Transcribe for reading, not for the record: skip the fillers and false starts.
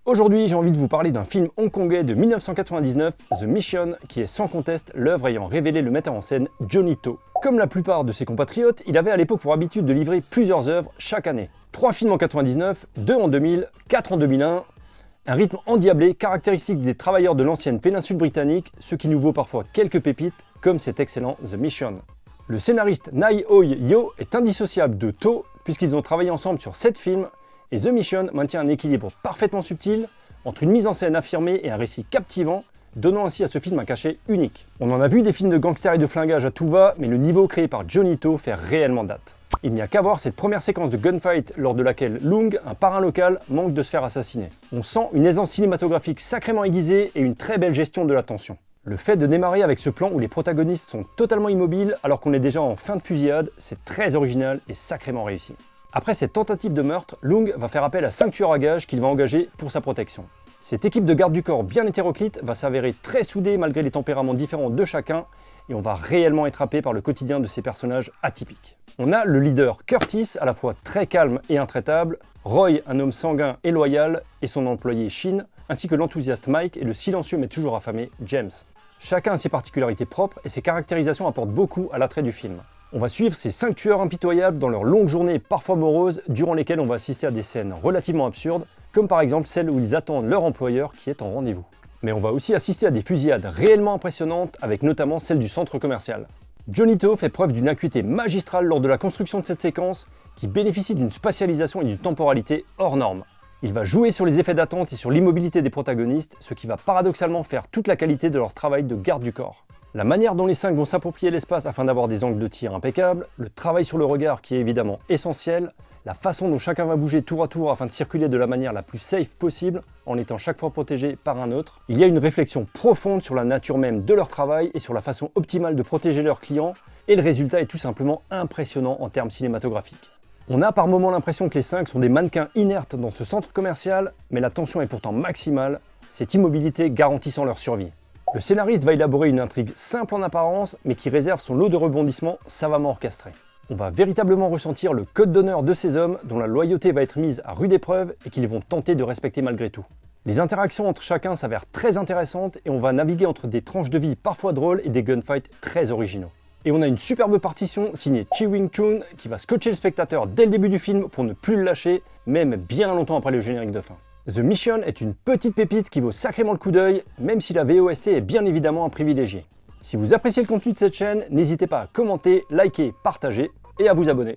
Aujourd'hui, j'ai envie de vous parler d'un film hongkongais de 1999, The Mission, qui est sans conteste l'œuvre ayant révélé le metteur en scène Johnny To. Comme la plupart de ses compatriotes, il avait à l'époque pour habitude de livrer plusieurs œuvres chaque année. 3 films en 99, 2 en 2000, 4 en 2001, un rythme endiablé caractéristique des travailleurs de l'ancienne péninsule britannique, ce qui nous vaut parfois quelques pépites, comme cet excellent The Mission. Le scénariste Nae Hoi Yo est indissociable de To, puisqu'ils ont travaillé ensemble sur 7 films, et The Mission maintient un équilibre parfaitement subtil entre une mise en scène affirmée et un récit captivant, donnant ainsi à ce film un cachet unique. On en a vu des films de gangsters et de flingage à tout va, mais le niveau créé par Johnny To fait réellement date. Il n'y a qu'à voir cette première séquence de gunfight lors de laquelle Lung, un parrain local, manque de se faire assassiner. On sent une aisance cinématographique sacrément aiguisée et une très belle gestion de la tension. Le fait de démarrer avec ce plan où les protagonistes sont totalement immobiles alors qu'on est déjà en fin de fusillade, c'est très original et sacrément réussi. Après cette tentative de meurtre, Lung va faire appel à 5 tueurs à gages qu'il va engager pour sa protection. Cette équipe de garde du corps bien hétéroclite va s'avérer très soudée malgré les tempéraments différents de chacun et on va réellement être happé par le quotidien de ces personnages atypiques. On a le leader Curtis, à la fois très calme et intraitable, Roy, un homme sanguin et loyal, et son employé Shin, ainsi que l'enthousiaste Mike et le silencieux mais toujours affamé James. Chacun a ses particularités propres et ses caractérisations apportent beaucoup à l'attrait du film. On va suivre ces 5 tueurs impitoyables dans leur longue journée parfois morose, durant lesquelles on va assister à des scènes relativement absurdes, comme par exemple celle où ils attendent leur employeur qui est en rendez-vous. Mais on va aussi assister à des fusillades réellement impressionnantes, avec notamment celle du centre commercial. Johnny To fait preuve d'une acuité magistrale lors de la construction de cette séquence, qui bénéficie d'une spatialisation et d'une temporalité hors norme. Il va jouer sur les effets d'attente et sur l'immobilité des protagonistes, ce qui va paradoxalement faire toute la qualité de leur travail de garde du corps. La manière dont les 5 vont s'approprier l'espace afin d'avoir des angles de tir impeccables, le travail sur le regard qui est évidemment essentiel, la façon dont chacun va bouger tour à tour afin de circuler de la manière la plus safe possible, en étant chaque fois protégé par un autre. Il y a une réflexion profonde sur la nature même de leur travail et sur la façon optimale de protéger leurs clients, et le résultat est tout simplement impressionnant en termes cinématographiques. On a par moments l'impression que les 5 sont des mannequins inertes dans ce centre commercial, mais la tension est pourtant maximale, cette immobilité garantissant leur survie. Le scénariste va élaborer une intrigue simple en apparence, mais qui réserve son lot de rebondissements savamment orchestrés. On va véritablement ressentir le code d'honneur de ces hommes dont la loyauté va être mise à rude épreuve et qu'ils vont tenter de respecter malgré tout. Les interactions entre chacun s'avèrent très intéressantes et on va naviguer entre des tranches de vie parfois drôles et des gunfights très originaux. Et on a une superbe partition signée Chi Wing-chun qui va scotcher le spectateur dès le début du film pour ne plus le lâcher, même bien longtemps après le générique de fin. The Mission est une petite pépite qui vaut sacrément le coup d'œil, même si la VOST est bien évidemment un privilégié. Si vous appréciez le contenu de cette chaîne, n'hésitez pas à commenter, liker, partager et à vous abonner.